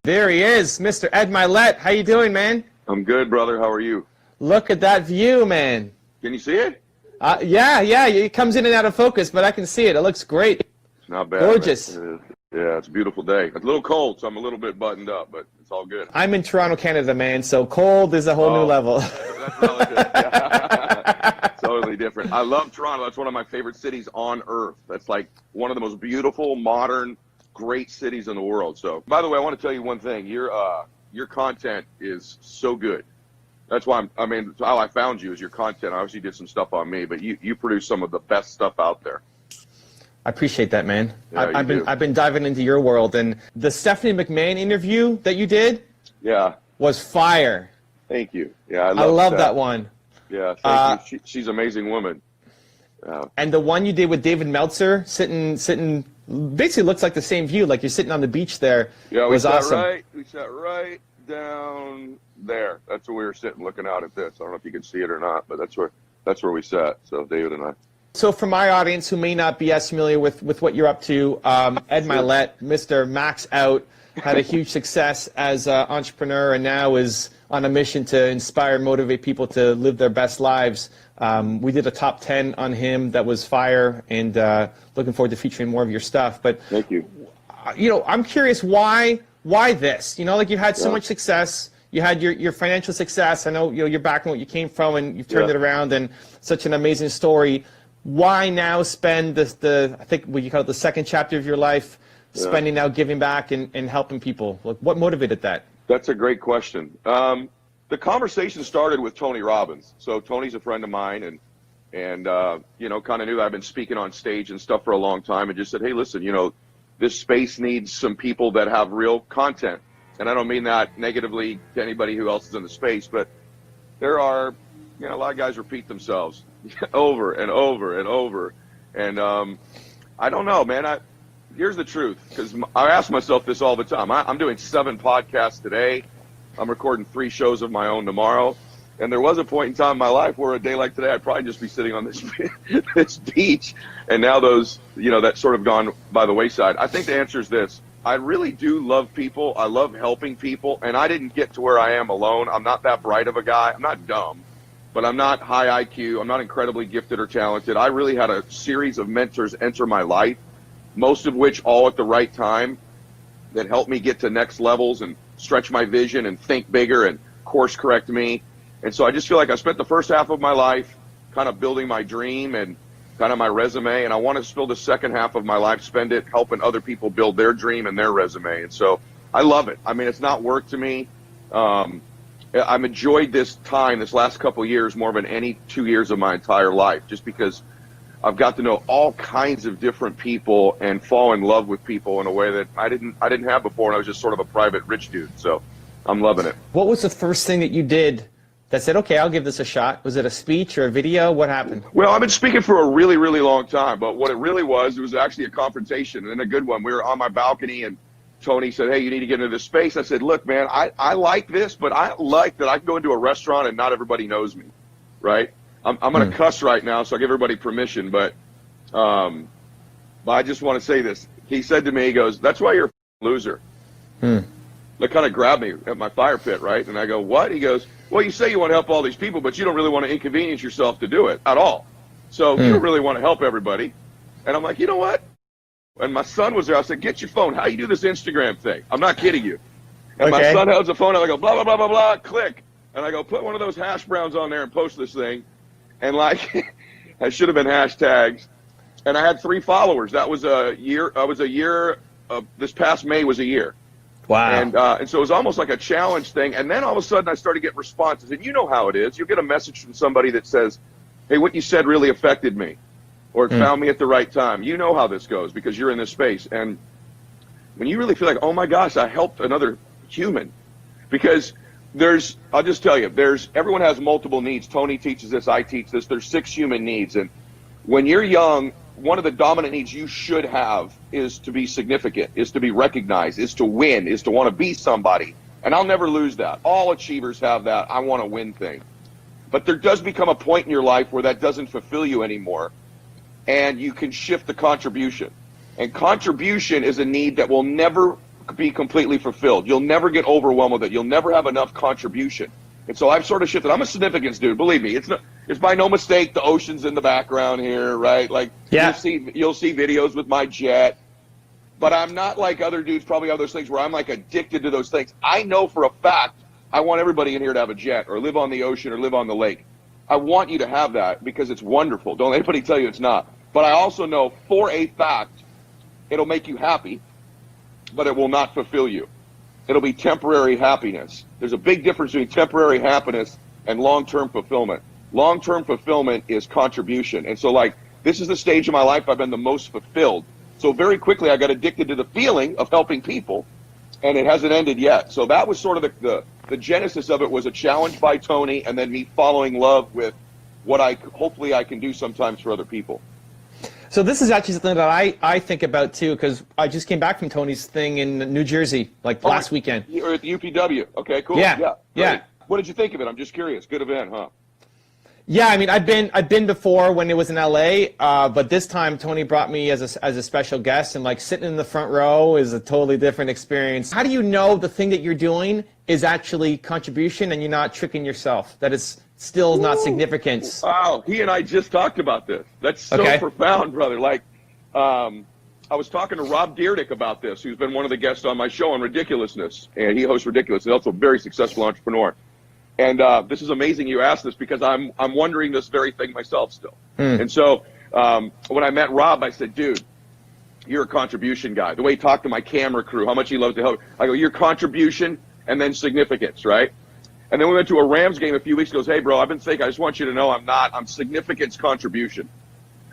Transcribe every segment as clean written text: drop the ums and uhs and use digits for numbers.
There he is, Mr. Ed Milet. How you doing, man? I'm good, brother. How are you? Look at that view, man. Can you see it? Yeah, it comes in and out of focus, but I can see it. It looks great. It's not bad. Gorgeous. Yeah, it's a beautiful day. It's a little cold, so I'm a little bit buttoned up, but it's all good. I'm in Toronto, Canada, man, so cold is a whole new level. That's relative. Yeah. Totally different. I love Toronto. That's one of my favorite cities on earth. That's like one of the most beautiful, modern, great cities in the world. So, by the way, I want to tell you one thing. Your content is so good. That's why how I found you is your content. I obviously did some stuff on me, but you produce some of the best stuff out there. I appreciate that, man. Yeah, I've been diving into your world, and the Stephanie McMahon interview that you did, was fire. Thank you. Yeah, I love that one. Yeah, thank you. She's an amazing woman. And the one you did with David Meltzer, sitting, basically looks like the same view, like you're sitting on the beach there. Yeah, was awesome. We sat right down there. That's where we were sitting, looking out at this. I don't know if you can see it or not, but that's where we sat. So David and I. So for my audience who may not be as familiar with what you're up to, Ed Milet, Mr. Max Out, had a huge success as an entrepreneur and now is on a mission to inspire and motivate people to live their best lives. We did a top 10 on him that was fire, and looking forward to featuring more of your stuff. But thank you. I'm curious why this? Like you've had so much success. You had your financial success. I know you're back in what you came from, and you've turned it around, and such an amazing story. Why now spend I think what you call it the second chapter of your life, spending now giving back and helping people? Like, what motivated that? That's a great question. The conversation started with Tony Robbins. So Tony's a friend of mine, and kind of knew I've been speaking on stage and stuff for a long time, and just said, hey, listen, this space needs some people that have real content. And I don't mean that negatively to anybody who else is in the space, but there are, a lot of guys repeat themselves over and over and over. And I don't know, man. Here's the truth, because I ask myself this all the time. I'm doing 7 podcasts today. I'm recording 3 shows of my own tomorrow. And there was a point in time in my life where a day like today, I'd probably just be sitting on this beach. And now those, that's sort of gone by the wayside. I think the answer is this. I really do love people. I love helping people. And I didn't get to where I am alone. I'm not that bright of a guy. I'm not dumb, but I'm not high IQ. I'm not incredibly gifted or talented. I really had a series of mentors enter my life, most of which all at the right time, that helped me get to next levels and stretch my vision and think bigger and course correct me. And so I just feel like I spent the first half of my life kind of building my dream and kind of my resume, and I want to spend the second half of my life, spend it helping other people build their dream and their resume. And so I love it. I mean, it's not work to me. I've enjoyed this time, this last couple of years, more than any 2 years of my entire life, just because I've got to know all kinds of different people and fall in love with people in a way that I didn't have before, and I was just sort of a private rich dude. So I'm loving it. What was the first thing that you did that said, okay, I'll give this a shot? Was it a speech or a video? What happened? Well, I've been speaking for a really, really long time, but what it really was, it was actually a confrontation, and a good one. We were on my balcony, and Tony said, hey, you need to get into this space. I said, look, man, I like this, but I like that I can go into a restaurant and not everybody knows me, right? I'm going to cuss right now, so I give everybody permission, but I just want to say this. He said to me, he goes, that's why you're a loser. That kind of grabbed me at my fire pit, right? And I go, what? He goes, well, you say you want to help all these people, but you don't really want to inconvenience yourself to do it at all. So you don't really want to help everybody. And I'm like, you know what? And my son was there. I said, get your phone. How you do this Instagram thing? I'm not kidding you. And my son holds the phone out. I go, blah, blah, blah, blah, blah, click. And I go, put one of those hash browns on there and post this thing. And like, I should have been hashtags. And I had 3 followers. That was a year. This past May was a year. Wow. And so it was almost like a challenge thing. And then all of a sudden I started getting responses. And you know how it is. You'll get a message from somebody that says, hey, what you said really affected me. Or it found me at the right time. You know how this goes because you're in this space. And when you really feel like, oh my gosh, I helped another human. Because I'll just tell you, everyone has multiple needs. Tony teaches this, I teach this. There's 6 human needs. And when you're young, one of the dominant needs you should have is to be significant, is to be recognized, is to win, is to want to be somebody. And I'll never lose that. All achievers have that I want to win thing. But there does become a point in your life where that doesn't fulfill you anymore. And you can shift the contribution. And contribution is a need that will never be completely fulfilled. You'll never get overwhelmed with it. You'll never have enough contribution. And so I've sort of shifted. I'm a significance dude. Believe me, it's by no mistake the ocean's in the background here, right? Like you'll see videos with my jet. But I'm not like other dudes probably have those things where I'm like addicted to those things. I know for a fact I want everybody in here to have a jet or live on the ocean or live on the lake. I want you to have that because it's wonderful. Don't let anybody tell you it's not. But I also know for a fact it'll make you happy, but it will not fulfill you. It'll be temporary happiness. There's a big difference between temporary happiness and long-term fulfillment. Long-term fulfillment is contribution. And so like this is the stage of my life I've been the most fulfilled. So very quickly I got addicted to the feeling of helping people, and it hasn't ended yet. So that was sort of the genesis of it, was a challenge by Tony and then me following love with what hopefully I can do sometimes for other people. So this is actually something that I think about too, because I just came back from Tony's thing in New Jersey, like last weekend. You're at the UPW. Okay, cool. Yeah. What did you think of it? I'm just curious. Good event, huh? Yeah, I mean, I've been before when it was in LA, but this time Tony brought me as a special guest, and like sitting in the front row is a totally different experience. How do you know the thing that you're doing is actually contribution and you're not tricking yourself, that it's still not significance? Wow, he and I just talked about this. That's so profound, brother. Like, I was talking to Rob Dyrdek about this, who's been one of the guests on my show on Ridiculousness, and he hosts Ridiculous. He's also a very successful entrepreneur. And this is amazing you asked this because I'm wondering this very thing myself still. And so when I met Rob, I said, dude, you're a contribution guy. The way he talked to my camera crew, how much he loves to help. I go, your contribution and then significance, right? And then we went to a Rams game a few weeks ago. He goes, hey, bro, I've been thinking, I just want you to know I'm significance contribution.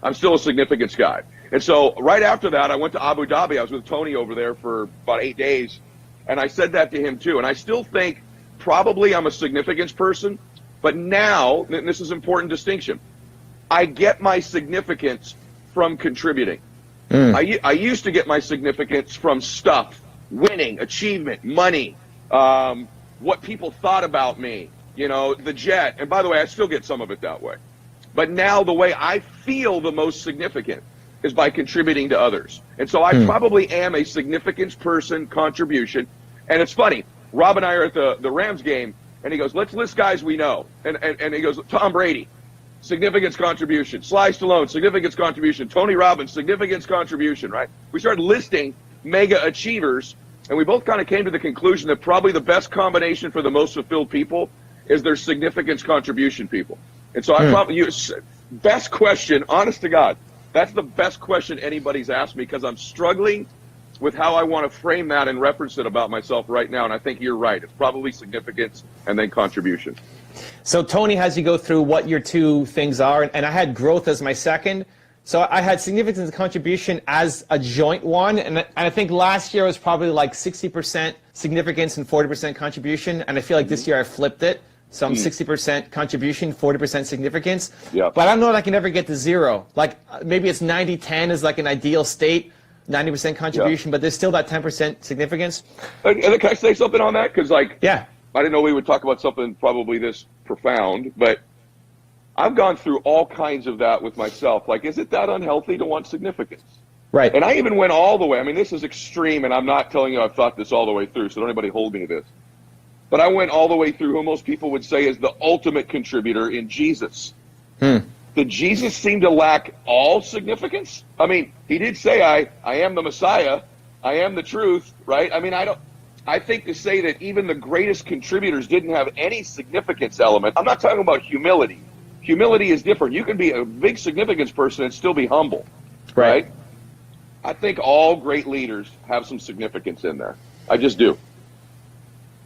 I'm still a significance guy. And so right after that, I went to Abu Dhabi. I was with Tony over there for about 8 days. And I said that to him too. And I still think probably I'm a significance person, but now, and this is an important distinction, I get my significance from contributing. I used to get my significance from stuff, winning, achievement, money, what people thought about me, the jet. And by the way, I still get some of it that way. But now the way I feel the most significant is by contributing to others. And so I probably am a significance person, contribution. And it's funny. Rob and I are at the Rams game, and he goes, let's list guys we know. And he goes, Tom Brady, significance contribution. Sly Stallone, significance contribution. Tony Robbins, significance contribution, right? We started listing mega achievers, and we both kind of came to the conclusion that probably the best combination for the most fulfilled people is their significance contribution people. And so I probably, best question, honest to God, that's the best question anybody's asked me because I'm struggling with how I want to frame that and reference it about myself right now. And I think you're right. It's probably significance and then contribution. So Tony has you go through what your two things are. And I had growth as my second. So I had significance and contribution as a joint one. And I think last year was probably like 60% significance and 40% contribution. And I feel like this year I flipped it. So I'm 60% contribution, 40% significance. Yeah. But I don't know that I can ever get to zero. Like maybe it's 90-10 is like an ideal state. 90% contribution, but there's still that 10% significance. And can I say something on that? Because, I didn't know we would talk about something probably this profound, but I've gone through all kinds of that with myself. Like, is it that unhealthy to want significance? Right. And I even went all the way. I mean, this is extreme, and I'm not telling you I've thought this all the way through, so don't anybody hold me to this. But I went all the way through who most people would say is the ultimate contributor in Jesus. Did Jesus seem to lack all significance? I mean, he did say, I am the Messiah. I am the truth, right? I mean, I think to say that even the greatest contributors didn't have any significance element. I'm not talking about humility. Humility is different. You can be a big significance person and still be humble, right? I think all great leaders have some significance in there. I just do.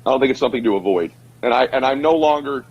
I don't think it's something to avoid. And I'm no longer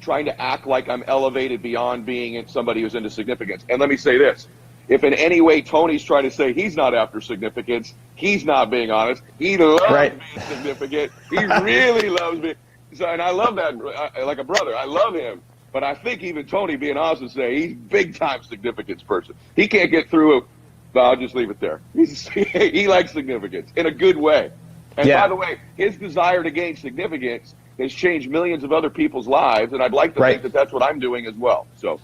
trying to act like I'm elevated beyond being somebody who's into significance. And let me say this. If in any way Tony's trying to say he's not after significance, he's not being honest. He loves being significant. He really loves me. So, and I love that like a brother. I love him. But I think even Tony, being honest, would say he's big-time significance person. He can't get through it. But I'll just leave it there. He likes significance in a good way. And by the way, his desire to gain significance has changed millions of other people's lives, and I'd like to think that that's what I'm doing as well. So,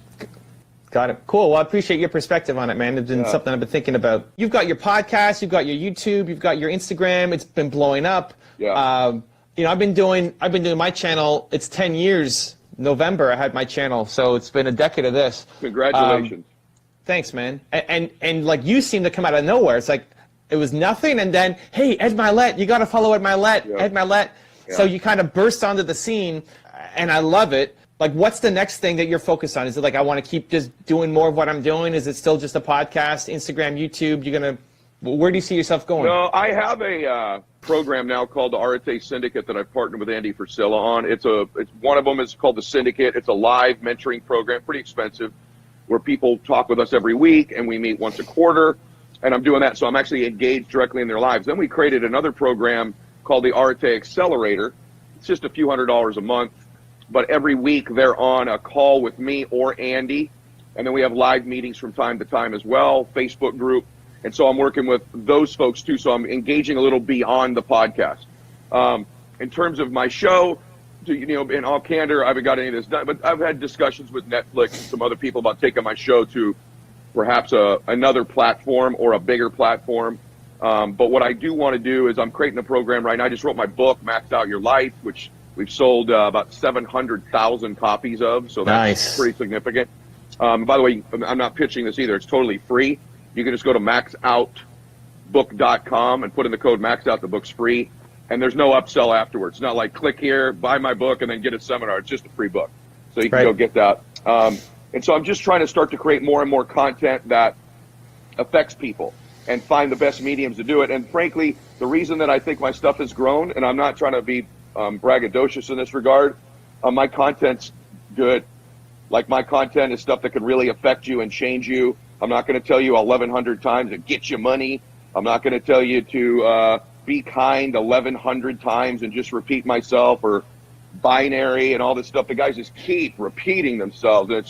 Got it. Cool. Well, I appreciate your perspective on it, man. It's been something I've been thinking about. You've got your podcast, you've got your YouTube, you've got your Instagram. It's been blowing up. Yeah. I've been doing my channel. It's 10 years. November, I had my channel, so it's been a decade of this. Congratulations. Thanks, man. And like you seem to come out of nowhere. It's like it was nothing, and then hey, Ed Milet, you got to follow Ed Milet. Yeah. Ed Milet. Yeah. So you kind of burst onto the scene, and I love it. Like, what's the next thing that you're focused on? Is it like I want to keep just doing more of what I'm doing? Is it still just a podcast, Instagram, YouTube? Where do you see yourself going? No, I have a program now called the Arete Syndicate that I've partnered with Andy Frisella on. It's one of them is called the Syndicate. It's a live mentoring program, pretty expensive, where people talk with us every week, and we meet once a quarter. And I'm doing that, so I'm actually engaged directly in their lives. Then we created another program called the Arete Accelerator. It's just a few $100s a month. But every week they're on a call with me or Andy, and then we have live meetings from time to time as well, Facebook group. And so I'm working with those folks too, so I'm engaging a little beyond the podcast. In terms of my show, in all candor, I haven't got any of this done, but I've had discussions with Netflix and some other people about taking my show to perhaps another platform or a bigger platform. But what I do want to do is I'm creating a program right now. I just wrote my book, Maxed Out Your Life, which we've sold about 700,000 copies of, so that's pretty significant. By the way, I'm not pitching this either. It's totally free. You can just go to maxoutbook.com and put in the code MAXOUT. The book's free, and there's no upsell afterwards. It's not like click here, buy my book, and then get a seminar. It's just a free book, so you can go get that. And so I'm just trying to start to create more and more content that affects people and find the best mediums to do it. And frankly, the reason that I think my stuff has grown, and I'm not trying to be braggadocious in this regard, my content's good. Like, my content is stuff that can really affect you and change you. I'm not going to tell you 1,100 times to get you money. I'm not going to tell you to be kind 1,100 times and just repeat myself, or binary and all this stuff. The guys just keep repeating themselves, and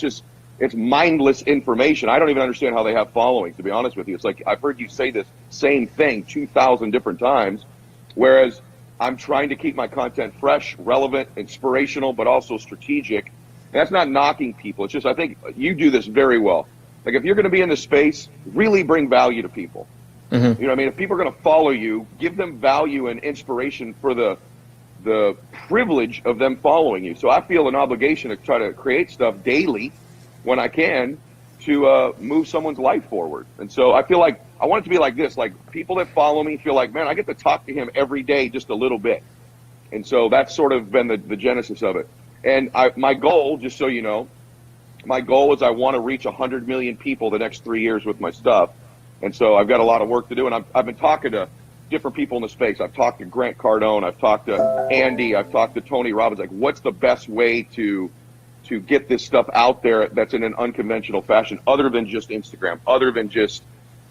it's mindless information. I don't even understand how they have following, to be honest with you. It's like, I've heard you say this same thing 2,000 different times, whereas I'm trying to keep my content fresh, relevant, inspirational, but also strategic. And that's not knocking people. It's just, I think you do this very well. Like, if you're going to be in this space, really bring value to people. Mm-hmm. You know what I mean? If people are going to follow you, give them value and inspiration for the privilege of them following you. So I feel an obligation to try to create stuff daily when I can to move someone's life forward. And so I feel like I want it to be like this. Like, people that follow me feel like, man, I get to talk to him every day just a little bit. And so that's sort of been the genesis of it. And my goal, just so you know, my goal is I want to reach 100 million people the next 3 years with my stuff. And so I've got a lot of work to do. And I've been talking to different people in the space. I've talked to Grant Cardone. I've talked to Andy. I've talked to Tony Robbins. Like, what's the best way to get this stuff out there that's in an unconventional fashion, other than just Instagram, other than just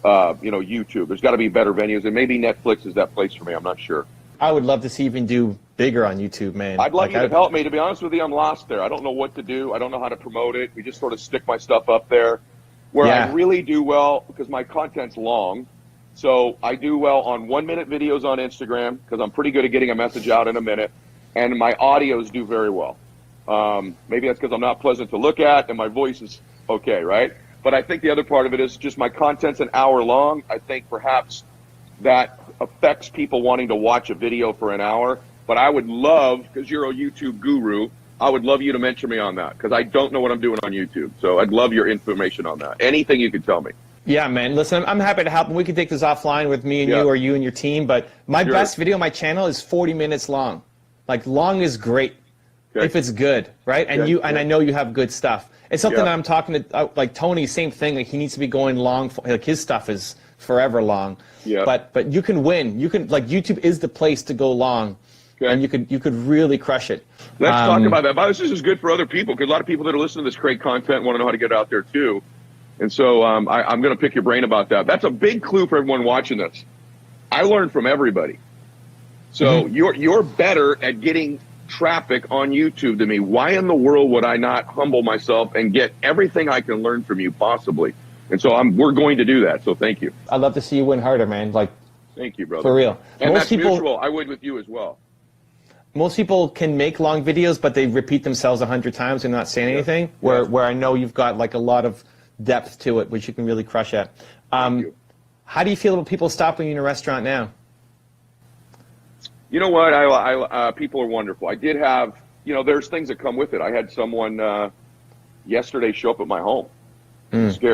YouTube? There's got to be better venues, and maybe Netflix is that place for me. I'm not sure. I would love to see even do bigger on YouTube, man. I'd love you to help me. To be honest with you, I'm lost there. I don't know what to do. I don't know how to promote it. We just sort of stick my stuff up there. Where I really do well, because my content's long, so I do well on 1-minute videos on Instagram, because I'm pretty good at getting a message out in a minute, and my audios do very well. Maybe that's because I'm not pleasant to look at, and my voice is okay, right? But I think the other part of it is just my content's an hour long. I think perhaps that affects people wanting to watch a video for an hour. But I would love, because you're a YouTube guru, I would love you to mention me on that, because I don't know what I'm doing on YouTube. So I'd love your information on that. Anything you could tell me. Yeah, man. Listen, I'm happy to help. We can take this offline with me and you, or you and your team. But my best video on my channel is 40 minutes long. Like, long is great if it's good, right? And and I know you have good stuff. It's something that I'm talking to, like Tony, same thing. Like, he needs to be going long. Like, his stuff is forever long. Yeah. But you can win. You can, like, YouTube is the place to go long. And you could really crush it. Let's talk about that. But this is good for other people, because a lot of people that are listening to this great content want to know how to get out there too. And so I'm going to pick your brain about that. That's a big clue for everyone watching this. I learn from everybody. So you're better at getting traffic on YouTube than me. Why in the world would I not humble myself and get everything I can learn from you possibly? And so we're going to do that. So thank you. I'd love to see you win harder, man. Like, thank you, brother. For real. And most people, mutual. I would with you as well. Most people can make long videos, but they repeat themselves 100 times and not saying anything. Where I know you've got like a lot of depth to it, which you can really crush at. How do you feel about people stopping you in a restaurant now? You know what? I people are wonderful. I did have, there's things that come with it. I had someone yesterday show up at my home.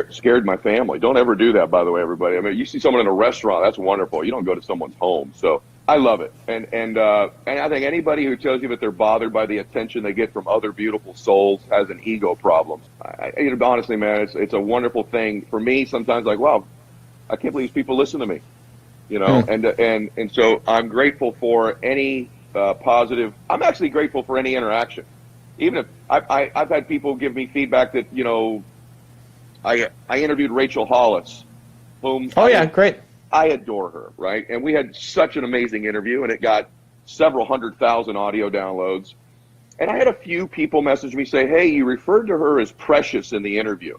Scared my family. Don't ever do that, by the way, everybody. I mean, you see someone in a restaurant, that's wonderful. You don't go to someone's home. So I love it. And I think anybody who tells you that they're bothered by the attention they get from other beautiful souls has an ego problem. Honestly, man, it's a wonderful thing. For me, sometimes like, wow, I can't believe people listen to me. And so I'm grateful for any positive. I'm actually grateful for any interaction. Even if I've had people give me feedback that, I interviewed Rachel Hollis, whom great. I adore her, right? And we had such an amazing interview, and it got several 100,000 audio downloads. And I had a few people message me say, hey, you referred to her as precious in the interview.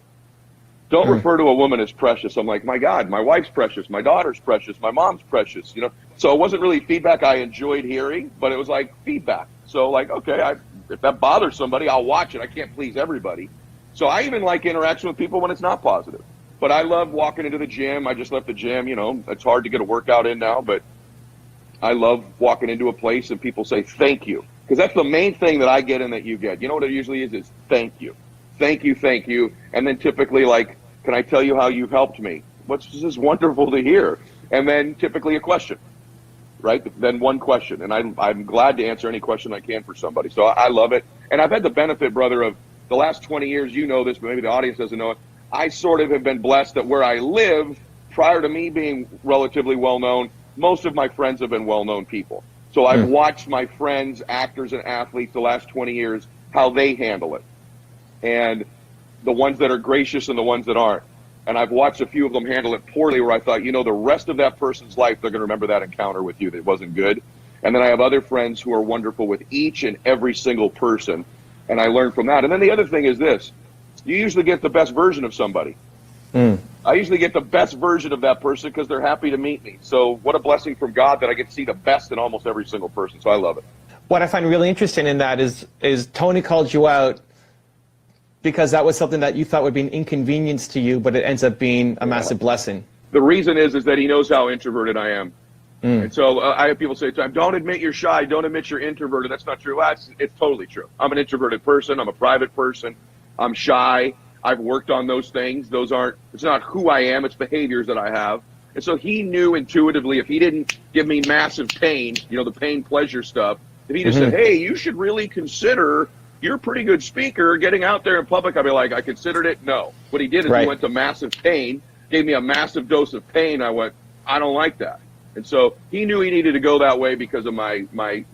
Don't refer to a woman as precious. I'm like, my God, my wife's precious, my daughter's precious, my mom's precious, So it wasn't really feedback I enjoyed hearing, but it was like feedback. So like, okay, if that bothers somebody, I'll watch it. I can't please everybody. So I even like interaction with people when it's not positive. But I love walking into the gym. I just left the gym. It's hard to get a workout in now, but I love walking into a place and people say thank you. Because that's the main thing that I get and that you get. You know what it usually is thank you. Thank you, thank you. And then typically like, can I tell you how you've helped me? This is wonderful to hear. And then typically a question, right? Then one question. And I'm glad to answer any question I can for somebody. So I love it. And I've had the benefit, brother, of the last 20 years, you know this, but maybe the audience doesn't know it. I sort of have been blessed that where I live, prior to me being relatively well-known, most of my friends have been well-known people. So I've watched my friends, actors and athletes the last 20 years, how they handle it. And the ones that are gracious and the ones that aren't. And I've watched a few of them handle it poorly where I thought, the rest of that person's life, they're going to remember that encounter with you that wasn't good. And then I have other friends who are wonderful with each and every single person. And I learned from that. And then the other thing is this. You usually get the best version of somebody. I usually get the best version of that person because they're happy to meet me. So what a blessing from God that I get to see the best in almost every single person. So I love it. What I find really interesting in that is Tony called you out because that was something that you thought would be an inconvenience to you, but it ends up being a massive blessing. The reason is that he knows how introverted I am. And so I have people say, don't admit you're shy, don't admit you're introverted. That's not true. It's totally true. I'm an introverted person. I'm a private person. I'm shy. I've worked on those things. It's not who I am. It's behaviors that I have. And so he knew intuitively if he didn't give me massive pain, the pain pleasure stuff, if he just said, hey, you should really consider, you're a pretty good speaker, getting out there in public, I'd be like, I considered it. No. What he did is he went to massive pain, gave me a massive dose of pain. I went, I don't like that. And so he knew he needed to go that way because of my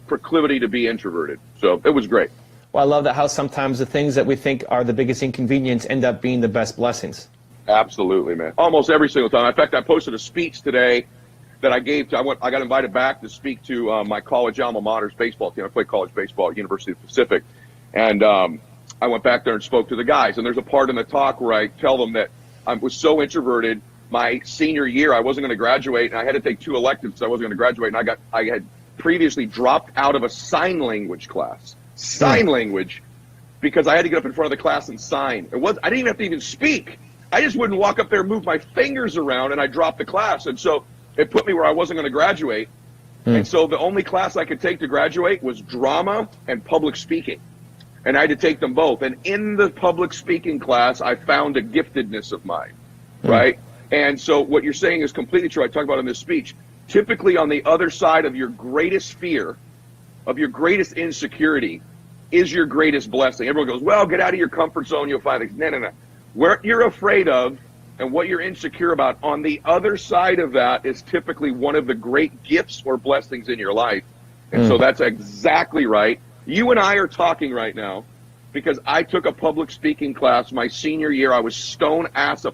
proclivity to be introverted. So it was great. Well, I love that how sometimes the things that we think are the biggest inconvenience end up being the best blessings. Absolutely, man. Almost every single time. In fact, I posted a speech today that I gave to, I got invited back to speak to my college alma mater's baseball team. I played college baseball at University of the Pacific. And I went back there and spoke to the guys. And there's a part in the talk where I tell them that I was so introverted, my senior year, I wasn't going to graduate, and I had to take 2 electives, so I wasn't going to graduate. And I had previously dropped out of a sign language class. Sign language, because I had to get up in front of the class and sign. I didn't even have to even speak. I just wouldn't walk up there and move my fingers around, and I dropped the class. And so it put me where I wasn't going to graduate. And so the only class I could take to graduate was drama and public speaking. And I had to take them both. And in the public speaking class, I found a giftedness of mine, right? And so what you're saying is completely true. I talk about it in this speech. Typically on the other side of your greatest fear, of your greatest insecurity, is your greatest blessing. Everyone goes, well, get out of your comfort zone, you'll find things. No. What you're afraid of and what you're insecure about, on the other side of that is typically one of the great gifts or blessings in your life. And so that's exactly right. You and I are talking right now because I took a public speaking class my senior year. I was stone ass